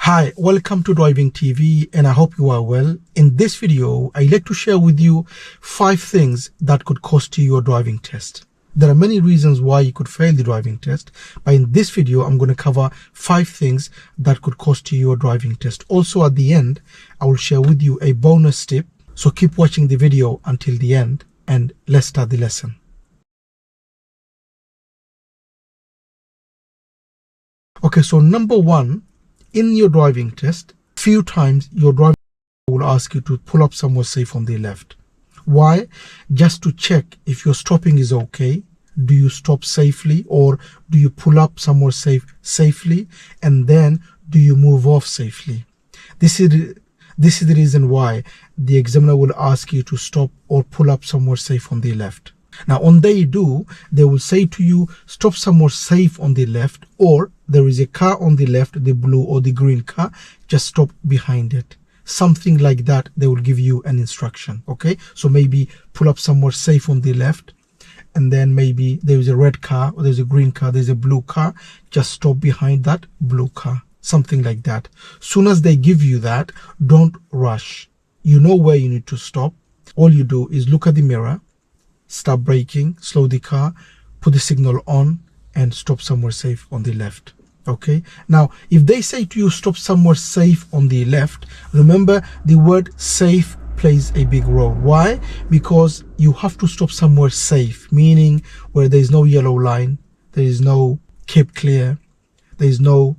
Hi, welcome to Driving TV and I hope you are well. In this video, I'd like to share with you 5 things that could cost you your driving test. There are many reasons why you could fail the driving test, but in this video, I'm going to cover 5 things that could cost you your driving test. Also at the end, I will share with you a bonus tip. So keep watching the video until the end and let's start the lesson. Okay, so number 1, in your driving test, few times your driver will ask you to pull up somewhere safe on the left. Why? Just to check if your stopping is okay. Do you stop safely, or do you pull up somewhere safely, and then do you move off safely? This is the reason why the examiner will ask you to stop or pull up somewhere safe on the left. Now, on they do, they will say to you, stop somewhere safe on the left, or there is a car on the left, the blue or the green car, just stop behind it. Something like that, they will give you an instruction, okay? So maybe pull up somewhere safe on the left, and then maybe there is a red car, or there's a green car, there's a blue car, just stop behind that blue car. Something like that. Soon as they give you that, don't rush. You know where you need to stop. All you do is look at the mirror, stop braking, slow the car, put the signal on, and stop somewhere safe on the left. Okay, now if they say to you stop somewhere safe on the left, remember the word safe plays a big role. Why? Because you have to stop somewhere safe, meaning where there is no yellow line, there is no keep clear, there is no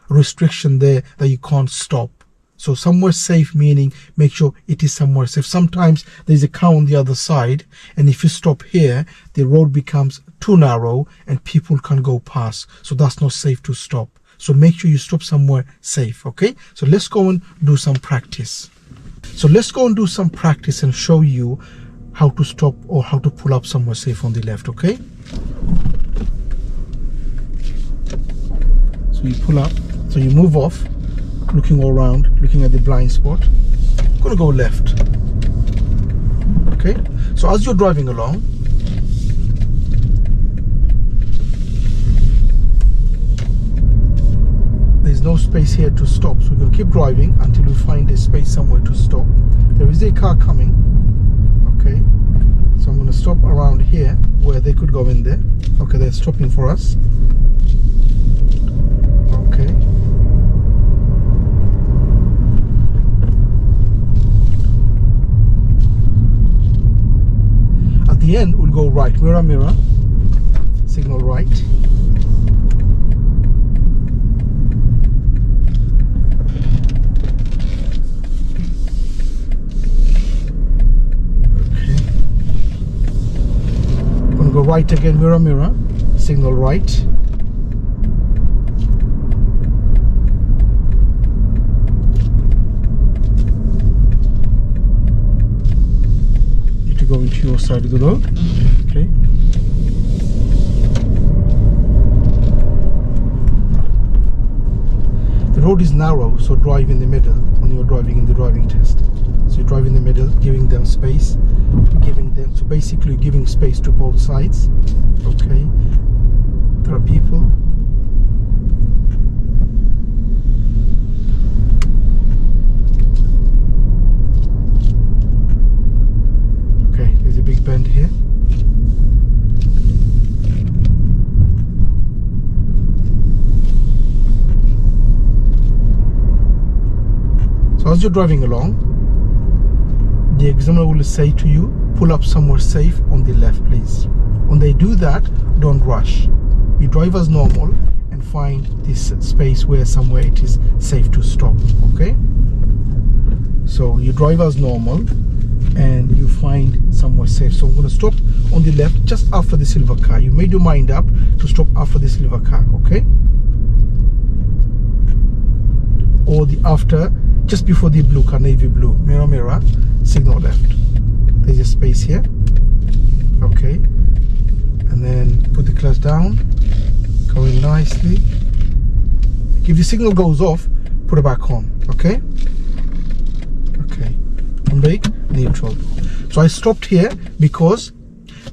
restriction there that you can't stop. So somewhere safe meaning make sure it is somewhere safe. Sometimes there's a car on the other side, and if you stop here, the road becomes too narrow and people can go past. So that's not safe to stop. So make sure you stop somewhere safe, okay? So let's go and do some practice. So let's go and do some practice and show you how to stop or how to pull up somewhere safe on the left, okay? So you pull up, so you move off, looking all around, looking at the blind spot. I'm gonna go left. Okay, so as you're driving along, there's no space here to stop, so we're gonna keep driving until we find a space somewhere to stop. There is a car coming. Okay, so I'm gonna stop around here where they could go in there. Okay, they're stopping for us. Okay. The end will go right, mirror, signal right. Okay, I'm gonna go right again, mirror, signal right. Go into your side of the road. Okay, the road is narrow, so drive in the middle when you're driving in the driving test. So you drive in the middle, giving them space, so basically giving space to both sides. Okay, there are people. Big bend here. So as you're driving along, the examiner will say to you, pull up somewhere safe on the left, please. When they do that, don't rush. You drive as normal and find this space where somewhere it is safe to stop. Okay, so you drive as normal and you find somewhere safe. So I'm going to stop on the left just after the silver car. You made your mind up to stop after the silver car, okay? Or the after, just before the blue car, navy blue, mirror, signal left. There's a space here, okay? And then put the clutch down, going nicely. If the signal goes off, put it back on, okay? Okay, on brake, neutral. So I stopped here because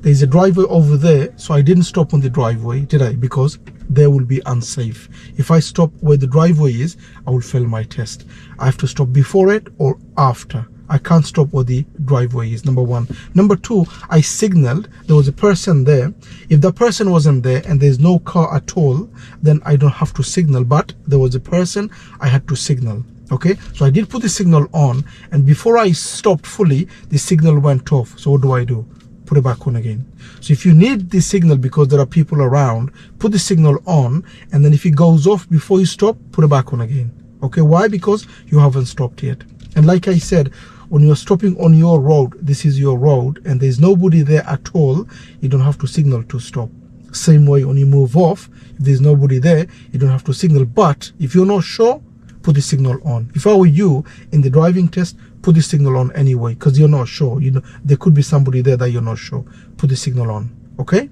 There's a driveway over there, so I didn't stop on the driveway, did I? Because there will be unsafe. If I stop where the driveway is, I will fail my test. I have to stop before it or after. I can't stop where the driveway is, number one. Number two, I signaled. There was a person there. If the person wasn't there and there's no car at all, then I don't have to signal. But there was a person, I had to signal. Okay, so I did put the signal on, and before I stopped fully, the signal went off. So what do? Put it back on again. So if you need the signal because there are people around, put the signal on, and then if it goes off before you stop, put it back on again. Okay, why? Because you haven't stopped yet. And like I said, when you're stopping on your road, this is your road, and there's nobody there at all, you don't have to signal to stop. Same way when you move off, if there's nobody there, you don't have to signal. But if you're not sure, put the signal on. If I were you in the driving test, put the signal on anyway, because you're not sure. You know, there could be somebody there that you're not sure. Put the signal on. Okay,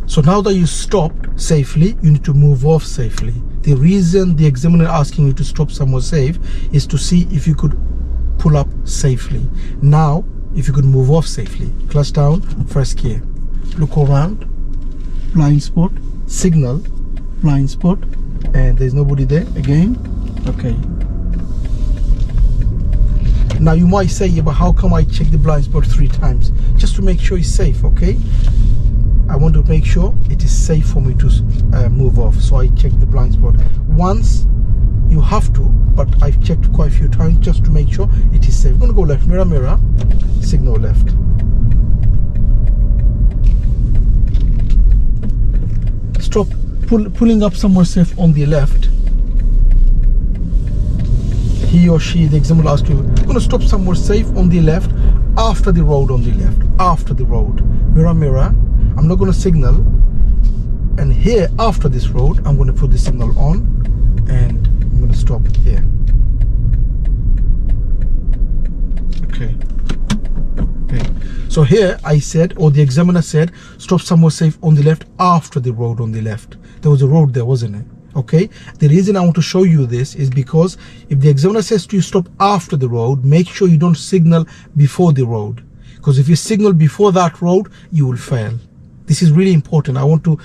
so now that you stopped safely, you need to move off safely. The reason the examiner asking you to stop somewhere safe is to see if you could pull up safely. Now if you could move off safely. Clutch down, first gear, look around, blind spot, signal, blind spot, and there's nobody there again. Okay, now you might say, yeah, but how come I check the blind spot 3 times? Just to make sure it's safe. Okay, I want to make sure it is safe for me to move off, so I check the blind spot once. You have to, but I've checked quite a few times just to make sure it is safe. I'm gonna go left, mirror, signal left. Stop pulling up somewhere safe on the left. He or she, the examiner will ask you, I'm gonna stop somewhere safe on the left, after the road on the left, after the road. Mirror, I'm not gonna signal. And here, after this road, I'm gonna put the signal on, and I'm going to stop here. Okay. So here I said, or the examiner said, stop somewhere safe on the left after the road on the left. There was a road there, wasn't it? Okay. The reason I want to show you this is because if the examiner says to you stop after the road, make sure you don't signal before the road. Because if you signal before that road, you will fail. This is really important. I want to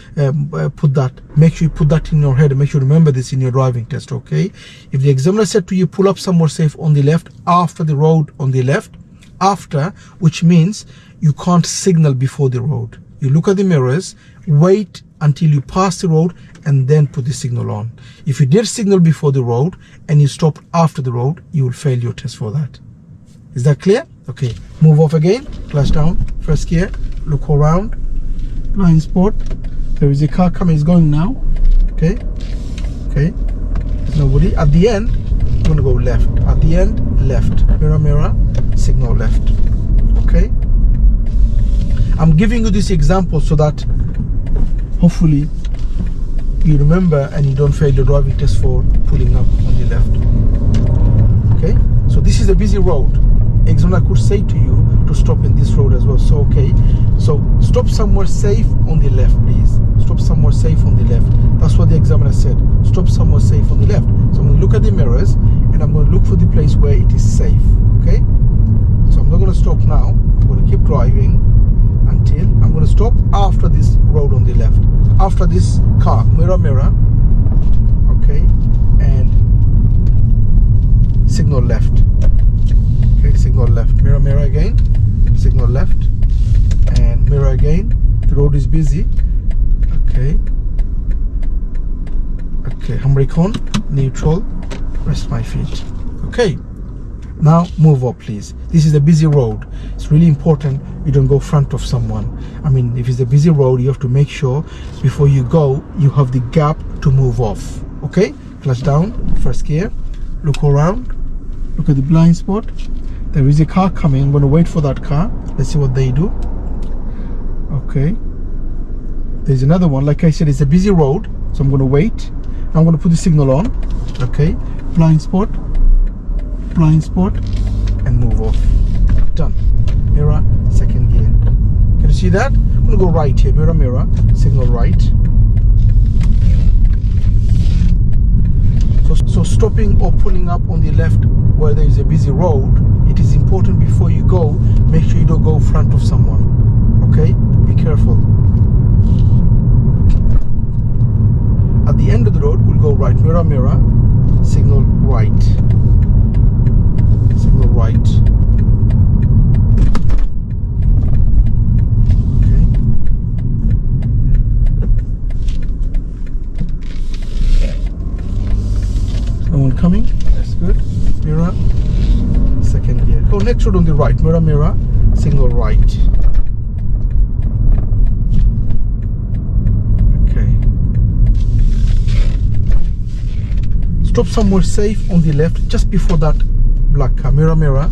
put that, make sure you put that in your head and make sure you remember this in your driving test. Okay, if the examiner said to you pull up somewhere safe on the left after the road on the left, after, which means you can't signal before the road. You look at the mirrors, wait until you pass the road, and then put the signal on. If you did signal before the road and you stopped after the road, you will fail your test for that. Is that clear? Okay, move off again, clutch down, first gear, look around, blind spot. There is a car coming, it's going now. Okay, there's nobody. At the end, I'm gonna go left. At the end, left. Mirror, signal left. Okay, I'm giving you this example so that hopefully you remember and you don't fail the driving test for pulling up on the left. Okay, so this is a busy road. Examiner could say to you to stop in this road as well. So okay, so stop somewhere safe on the left, please. Stop somewhere safe on the left. That's what the examiner said. Stop somewhere safe on the left. So I'm going to look at the mirrors and I'm going to look for the place where it is safe. Okay, so I'm not going to stop now. I'm going to keep driving until I'm going to stop after this road on the left, after this car. Mirror. Okay, and signal left. Okay, signal left. Mirror again, signal left, and mirror again. The road is busy. Okay, handbrake on, neutral, rest my feet. Okay, now move up, please. This is a busy road. It's really important you don't go front of someone. I mean, if it's a busy road, you have to make sure before you go, you have the gap to move off. Okay, clutch down, first gear, look around, look at the blind spot. There is a car coming. I'm going to wait for that car. Let's see what they do. Okay, there's another one. Like I said, it's a busy road, so I'm going to wait. I'm going to put the signal on. Okay, blind spot, and move off. Done. Mirror, second gear. Can you see that? I'm going to go right here. Mirror, signal right. So stopping or pulling up on the left where there is a busy road, it is important before you go, make sure you don't go front of someone. Okay, be careful. At the end of the road, we'll go right. Mirror, mirror. Signal right. Signal right. Okay. No one coming. That's good. Mirror. Second gear. Go next road on the right. Mirror, mirror. Signal right. Okay. Stop somewhere safe on the left, just before that black car. Mirror, mirror.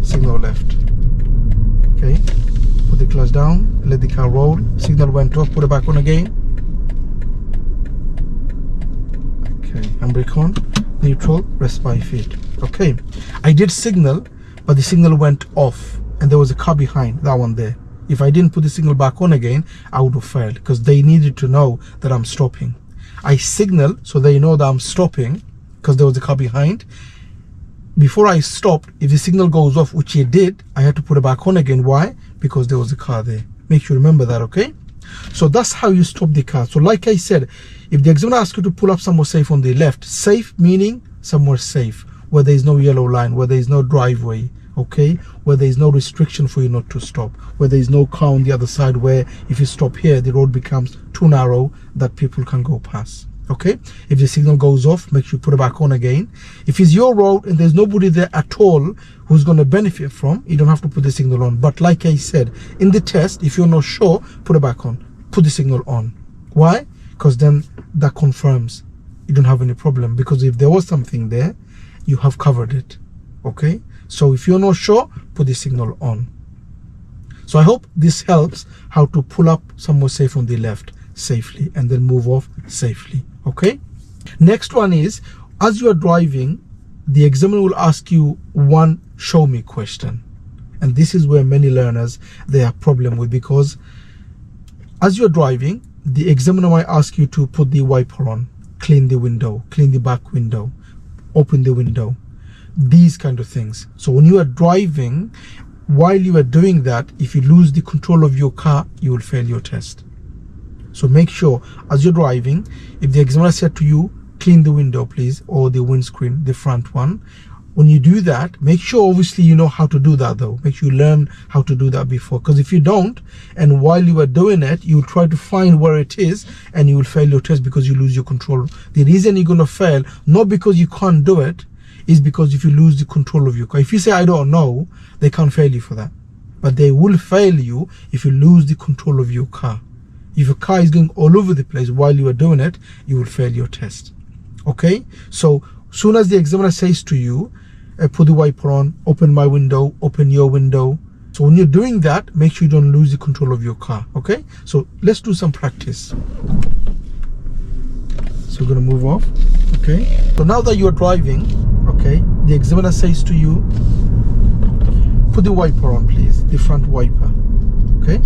Signal left. Okay. Put the clutch down. Let the car roll. Signal went off. Put it back on again. Okay. Handbrake on. Neutral. Rest 5 feet. Okay. I did signal, but the signal went off and there was a car behind, that one there. If I didn't put the signal back on again, I would have failed, because they needed to know that I'm stopping. I signal so they know that I'm stopping because there was a car behind. Before I stopped, if the signal goes off, which it did, I had to put it back on again. Why? Because there was a car there. Make sure you remember that, okay? So that's how you stop the car. So like I said, if the examiner asks you to pull up somewhere safe on the left, safe meaning somewhere safe, where there is no yellow line, where there is no driveway, okay, where there is no restriction for you not to stop, where there is no car on the other side, where if you stop here the road becomes too narrow that people can go past. Okay, if the signal goes off, make sure you put it back on again. If it's your road and there's nobody there at all who's going to benefit from, you don't have to put the signal on. But like I said, in the test, if you're not sure, put it back on, put the signal on. Why? Because then that confirms you don't have any problem, because if there was something there, you have covered it. Okay, so if you're not sure, put the signal on. So I hope this helps how to pull up somewhere safe on the left safely and then move off safely. Okay, next one is, as you are driving, the examiner will ask you one show me question, and this is where many learners they have problem with, because as you are driving, the examiner might ask you to put the wiper on, clean the window, clean the back window, open the window, these kind of things. So when you are driving, while you are doing that, if you lose the control of your car, you will fail your test. So make sure as you're driving, if the examiner said to you, clean the window please, or the windscreen, the front one, when you do that, make sure obviously you know how to do that though. Make sure you learn how to do that before, because if you don't, and while you are doing it, you will try to find where it is and you will fail your test because you lose your control. The reason you're going to fail, not because you can't do it, is because if you lose the control of your car. If you say I don't know, they can't fail you for that, but they will fail you if you lose the control of your car. If your car is going all over the place while you are doing it, you will fail your test. Okay, so soon as the examiner says to you, put the wiper on, open my window, open your window, so when you're doing that, make sure you don't lose the control of your car. Okay, so let's do some practice. So we're going to move off. Okay, so now that you are driving, okay, the examiner says to you, put the wiper on please, the front wiper. Okay,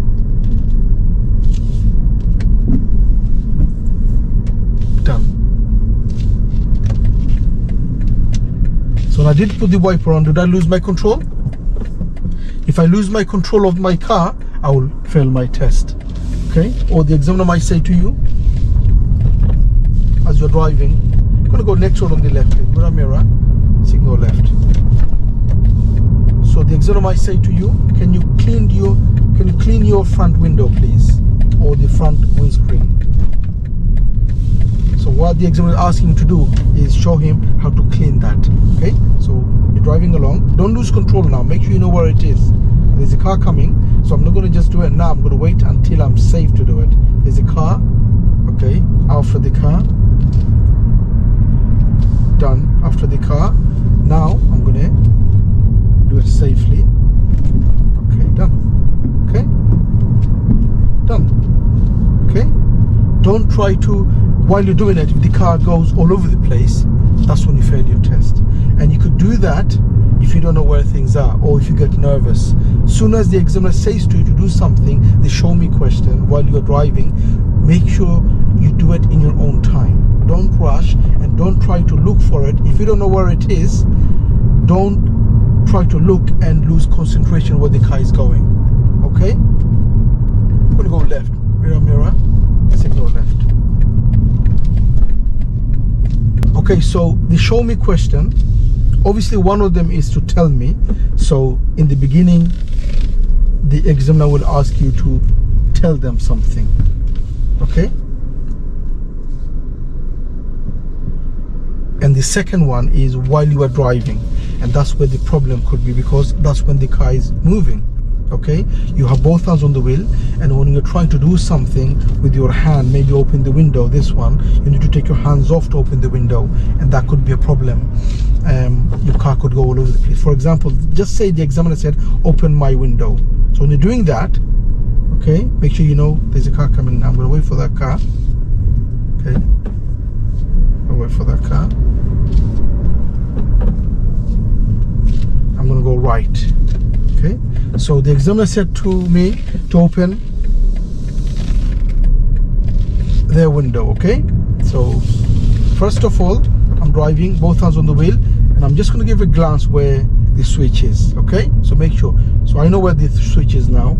done. So when I did put the wiper on, did I lose my control? If I lose my control of my car, I will fail my test. Okay, or the examiner might say to you, as you're driving, you're going to go next road on the left, mirror, mirror, signal left. So the examiner might say to you, can you clean your front window please, or the front windscreen? So what the examiner is asking you to do is show him how to clean that. Okay, so you're driving along, don't lose control now, make sure you know where it is. There's a car coming, so I'm not going to just do it now, I'm going to wait until I'm safe to do it. There's a car. Okay, after the car, done. After the car, now I'm going to do it safely. Okay, done. Okay, done. Okay, don't try to, while you're doing it, if the car goes all over the place, that's when you fail your test. And you could do that if you don't know where things are, or if you get nervous. Soon as the examiner says to you to do something, the show me question while you're driving, make sure you do it in your own time. Don't rush and don't try to look for it. If you don't know where it is, don't try to look and lose concentration where the car is going. Okay, Gonna go left. Mirror, signal left. Okay, so the show me question, obviously one of them is to tell me. So in the beginning, the examiner will ask you to tell them something. Okay? And the second one is while you are driving, and that's where the problem could be, because that's when the car is moving. Okay, you have both hands on the wheel, and when you're trying to do something with your hand, maybe open the window, this one, you need to take your hands off to open the window, and that could be a problem. Your car could go all over the place. For example, just say the examiner said open my window. So when you're doing that, okay, make sure you know there's a car coming. I'm going to wait for that car. Okay, I'll wait for that car. I'm going to go right. Okay, so the examiner said to me to open their window. Okay, so first of all, I'm driving, both hands on the wheel, and I'm just going to give a glance where the switch is. Okay, so make sure. So I know where the switch is now.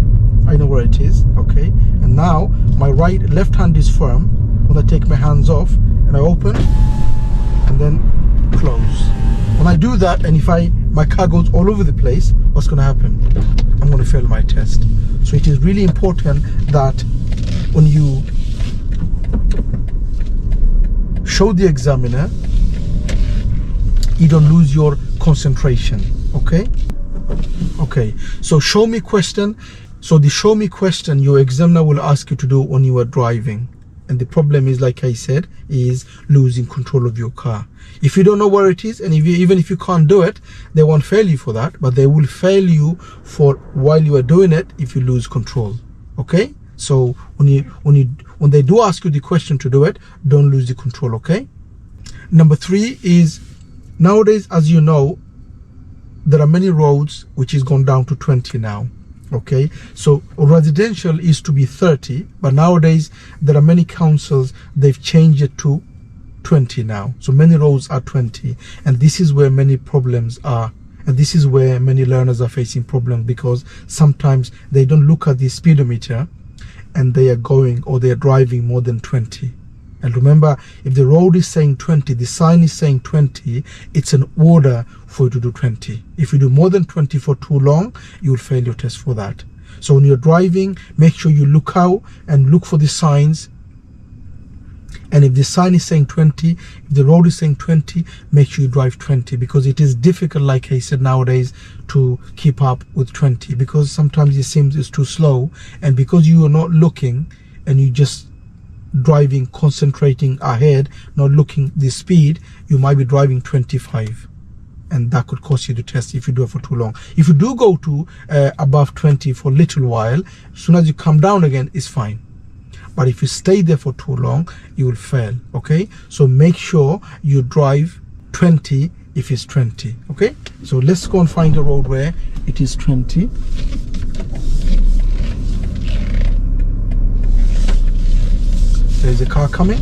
I know where it is. Okay, and now my left hand is firm. When I take my hands off and I open and then close. When I do that, and if my car goes all over the place, what's going to happen? I'm going to fail my test. So it is really important that when you show the examiner, you don't lose your concentration. Okay? Okay, so show me question. So the show me question your examiner will ask you to do when you are driving. And the problem is, like I said, is losing control of your car. If you don't know where it is, and even if you can't do it, they won't fail you for that, but they will fail you for while you are doing it if you lose control. Okay? So when they do ask you the question to do it, don't lose the control. Okay? Number 3 is, nowadays, as you know, there are many roads which is gone down to 20 now. Okay, so residential is to be 30, but nowadays there are many councils, they've changed it to 20 now. So many roads are 20, and this is where many problems are, and this is where many learners are facing problems, because sometimes they don't look at the speedometer and they are going, or they are driving more than 20. And remember, if the road is saying 20, the sign is saying 20, it's an order for you to do 20. If you do more than 20 for too long, you will fail your test for that. So when you're driving, make sure you look out and look for the signs. And if the sign is saying 20, if the road is saying 20, make sure you drive 20, because it is difficult, like I said, nowadays to keep up with 20, because sometimes it seems it's too slow, and because you are not looking and you just driving, concentrating ahead, not looking the speed, you might be driving 25, and that could cost you the test if you do it for too long. If you do go to above 20 for a little while, as soon as you come down again, it's fine. But if you stay there for too long, you will fail. Okay, so make sure you drive 20 if it's 20. Okay, so let's go and find a road where it is 20. There's a car coming.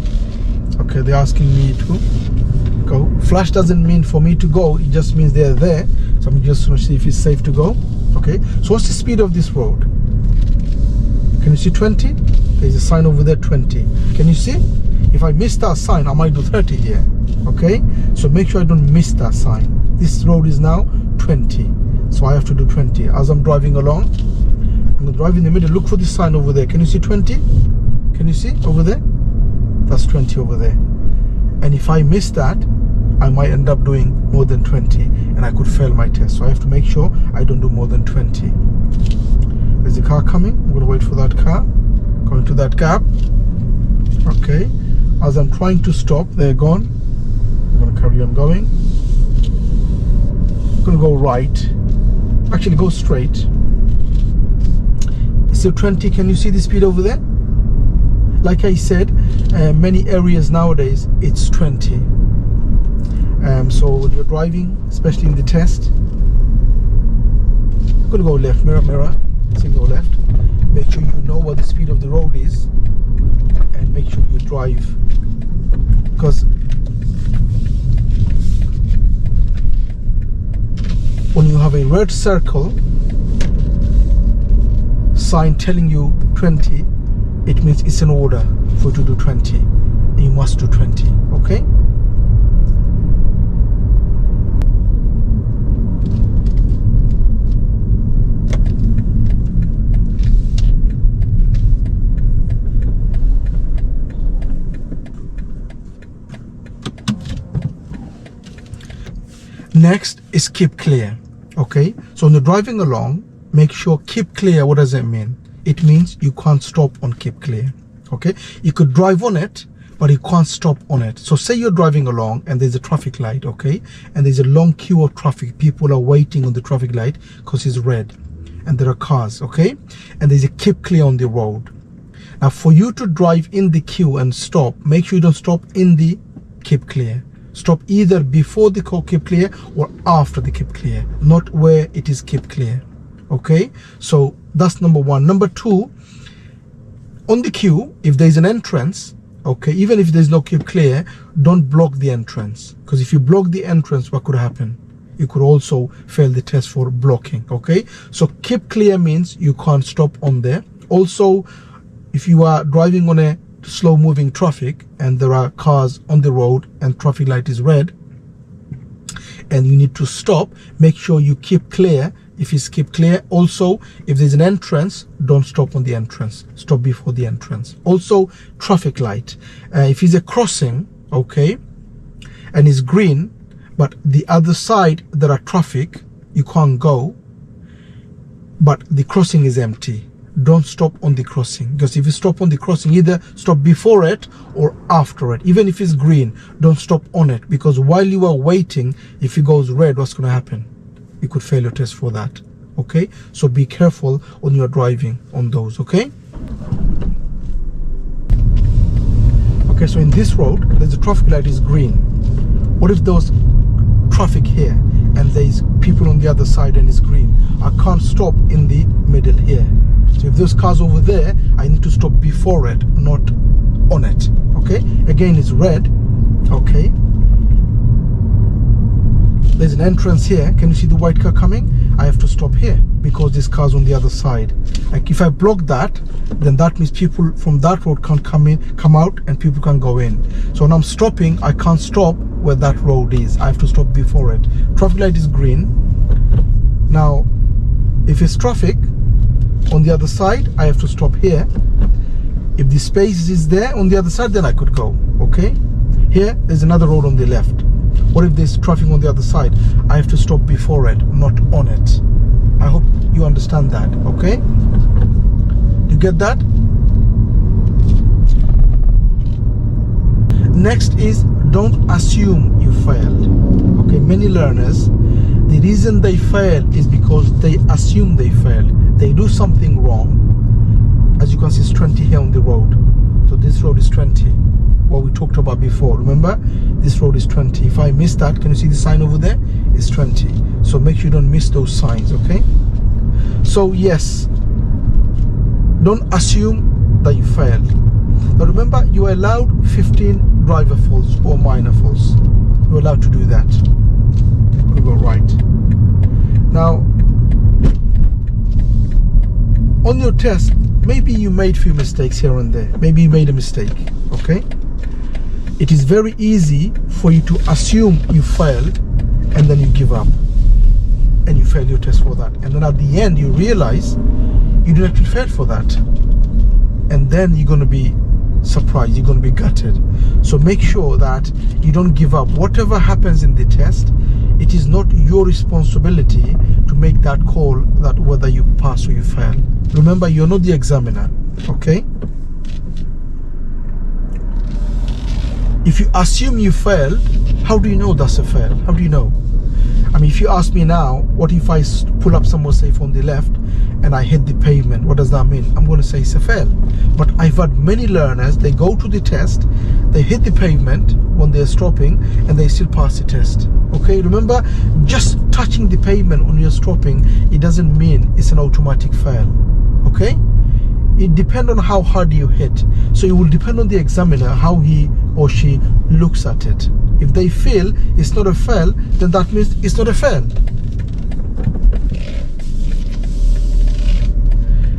Okay, they're asking me to go. Flash doesn't mean for me to go, it just means they're there. So I'm just going to see if it's safe to go. Okay, so what's the speed of this road? Can you see 20? There's a sign over there, 20. Can you see? If I miss that sign, I might do 30 here. Okay, so make sure I don't miss that sign. This road is now 20, so I have to do 20. As I'm driving along, I'm going to drive in the middle, look for the sign over there. Can you see 20? Can you see over there? That's 20 over there. And if I miss that, I might end up doing more than 20, and I could fail my test. So I have to make sure I don't do more than 20. There's a car coming. I'm going to wait for that car. Going to that gap. Okay. As I'm trying to stop, they're gone. I'm going to carry on going. I'm going to go right. Actually, go straight. It's still 20. Can you see the speed over there? Like I said, many areas nowadays, it's 20. So when you're driving, especially in the test, you're going to go left, mirror, signal left. Make sure you know what the speed of the road is, and make sure you drive, because when you have a red circle sign telling you 20, it means it's an order for you to do 20. You must do 20, okay? Next is keep clear, okay? So when you're driving along, make sure keep clear. What does that mean? It means you can't stop on keep clear, okay? You could drive on it, but you can't stop on it. So say you're driving along and there's a traffic light, okay? And there's a long queue of traffic. People are waiting on the traffic light because it's red. And there are cars, okay? And there's a keep clear on the road. Now for you to drive in the queue and stop, make sure you don't stop in the keep clear. Stop either before the keep clear or after the keep clear, not where it is keep clear, okay? So that's number one. Number two, on the queue, if there's an entrance, okay, even if there's no keep clear, don't block the entrance, because if you block the entrance, what could happen? You could also fail the test for blocking, okay? So keep clear means you can't stop on there. Also, if you are driving on a slow moving traffic and there are cars on the road and traffic light is red and you need to stop, make sure you keep clear. If it's keep clear, also if there's an entrance, don't stop on the entrance, stop before the entrance. Also traffic light, if it's a crossing, okay, and it's green but the other side there are traffic, you can't go, but the crossing is empty, don't stop on the crossing, because if you stop on the crossing, either stop before it or after it. Even if it's green, don't stop on it, because while you are waiting, if it goes red, what's going to happen? You could fail your test for that, okay? So be careful when you're driving on those, okay? Okay, so in this road, there's a traffic light is green. What if there's traffic here and there's people on the other side and it's green? I can't stop in the middle here. So if there's cars over there, I need to stop before it, not on it, okay? Again, it's red, okay? There's an entrance here. Can you see the white car coming? I have to stop here because this car's on the other side. Like if I block that, then that means people from that road can't come out and people can go in. So when I'm stopping, I can't stop where that road is. I have to stop before it. Traffic light is green. Now, if it's traffic on the other side, I have to stop here. If the space is there on the other side, then I could go, okay? Here, there's another road on the left. What if there's traffic on the other side? I have to stop before it, not on it. I hope you understand that, okay? Do you get that? Next is don't assume you failed. Okay, many learners, the reason they fail is because they assume they failed. They do something wrong. As you can see, it's 20 here on the road. So this road is 20. What we talked about before, remember? This road is 20. If I miss that, can you see the sign over there? It's 20. So make sure you don't miss those signs, okay? So yes, don't assume that you failed. Now remember, you are allowed 15 driver faults or minor faults. You're allowed to do that. We go right. Now, on your test, maybe you made a few mistakes here and there. Maybe you made a mistake, okay? It is very easy for you to assume you failed and then you give up and you fail your test for that. And then at the end, you realize you didn't actually fail for that. And then you're going to be surprised, you're going to be gutted. So make sure that you don't give up. Whatever happens in the test, it is not your responsibility to make that call that whether you pass or you fail. Remember, you're not the examiner, okay? If you assume you failed, how do you know that's a fail? How do you know? I mean, if you ask me now, what if I pull up somewhere safe on the left and I hit the pavement? What does that mean? I'm going to say it's a fail. But I've had many learners, they go to the test, they hit the pavement when they're stopping and they still pass the test. Okay, remember, just touching the pavement when you're stopping, it doesn't mean it's an automatic fail. Okay? It depends on how hard you hit. So it will depend on the examiner, how he or she looks at it. If they feel it's not a fail, then that means it's not a fail.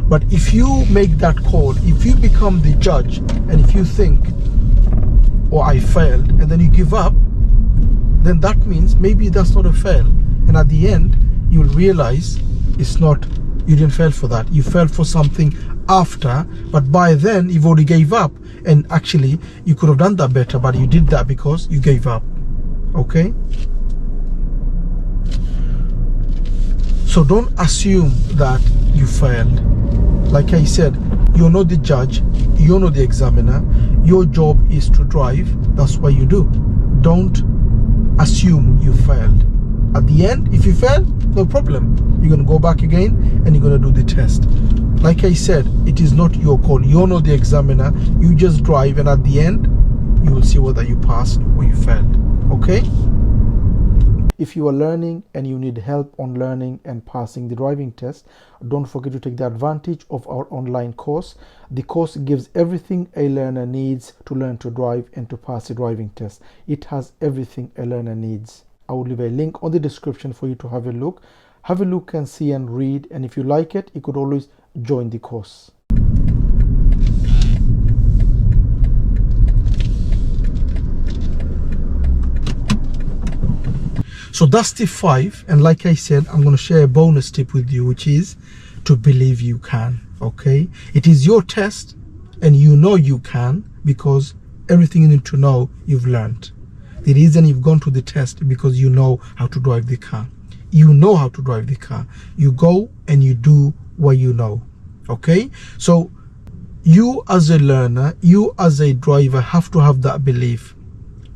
But if you make that call, if you become the judge, and if you think, oh, I failed, and then you give up, then that means maybe that's not a fail. And at the end, you'll realize it's not, you didn't fail for that. You failed for something after, but by then you've already gave up. And actually, you could have done that better, but you did that because you gave up. Okay? So don't assume that you failed. Like I said, you're not the judge, you're not the examiner. Your job is to drive. That's what you do. Don't assume you failed. At the end, if you fail, no problem. You're going to go back again and you're going to do the test. Like I said, it is not your call. You're not the examiner. You just drive, and at the end, you will see whether you passed or you failed. Okay? If you are learning and you need help on learning and passing the driving test, don't forget to take the advantage of our online course. The course gives everything a learner needs to learn to drive and to pass the driving test. It has everything a learner needs. I will leave a link on the description for you to have a look. Have a look and see and read, and if you like it, you could always join the course. So that's tip 5, and like I said, I'm going to share a bonus tip with you, which is to believe you can. Okay, it is your test, and you know you can because everything you need to know you've learned. The reason you've gone to the test because you know how to drive the car. You know how to drive the car. You go and you do what you know. Okay, so you as a learner, you as a driver have to have that belief.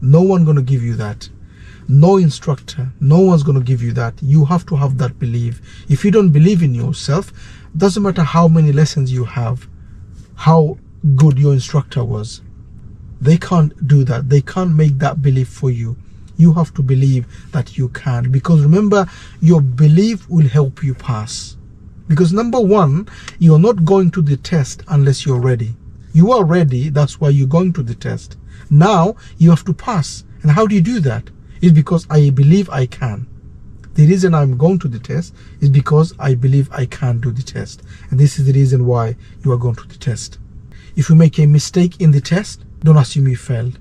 No one's going to give you that. No instructor, no one's going to give you that. You have to have that belief. If you don't believe in yourself, doesn't matter how many lessons you have, how good your instructor was, they can't do that. They can't make that belief for you. You have to believe that you can, because remember, your belief will help you pass. Because number one, you're not going to the test unless you're ready. You are ready, that's why you're going to the test. Now you have to pass. And how do you do that? It's because I believe I can. The reason I'm going to the test is because I believe I can do the test. And this is the reason why you are going to the test. If you make a mistake in the test, don't assume you failed.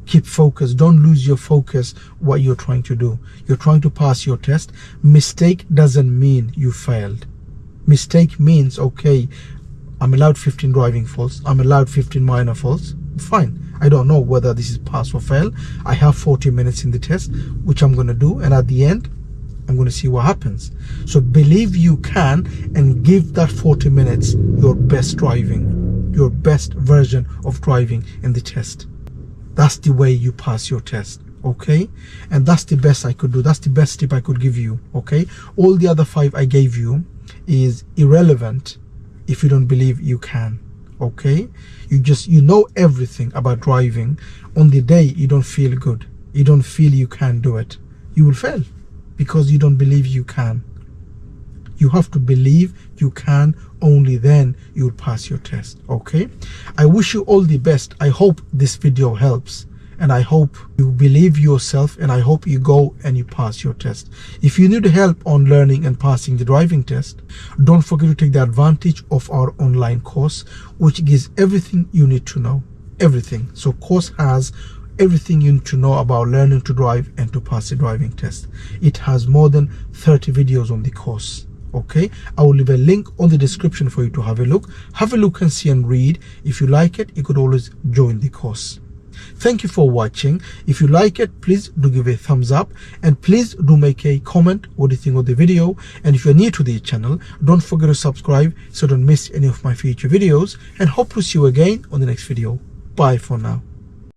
Keep focused. Don't lose your focus what you're trying to do. You're trying to pass your test. Mistake doesn't mean you failed. Mistake means, okay, I'm allowed 15 driving faults. I'm allowed 15 minor faults. Fine. I don't know whether this is pass or fail. I have 40 minutes in the test, which I'm going to do. And at the end, I'm going to see what happens. So believe you can and give that 40 minutes your best driving, your best version of driving in the test. That's the way you pass your test. Okay, and that's the best I could do. That's the best tip I could give you. Okay, all the other 5 I gave you is irrelevant if you don't believe you can. Okay, you know everything about driving. On the day you don't feel good, you don't feel you can do it, you will fail because you don't believe you can. You have to believe you can, only then you'll pass your test. Okay, I wish you all the best. I hope this video helps, and I hope you believe yourself, and I hope you go and you pass your test. If you need help on learning and passing the driving test, don't forget to take the advantage of our online course, which gives everything you need to know. Everything. So course has everything you need to know about learning to drive and to pass the driving test. It has more than 30 videos on the course. Okay, I will leave a link on the description for you to have a look and see and read. If you like it, you could always join the course. Thank you for watching. If you like it, please do give a thumbs up, and please do make a comment what you think of the video. And if you're new to the channel, don't forget to subscribe so don't miss any of my future videos, and hope to see you again on the next video. Bye for now.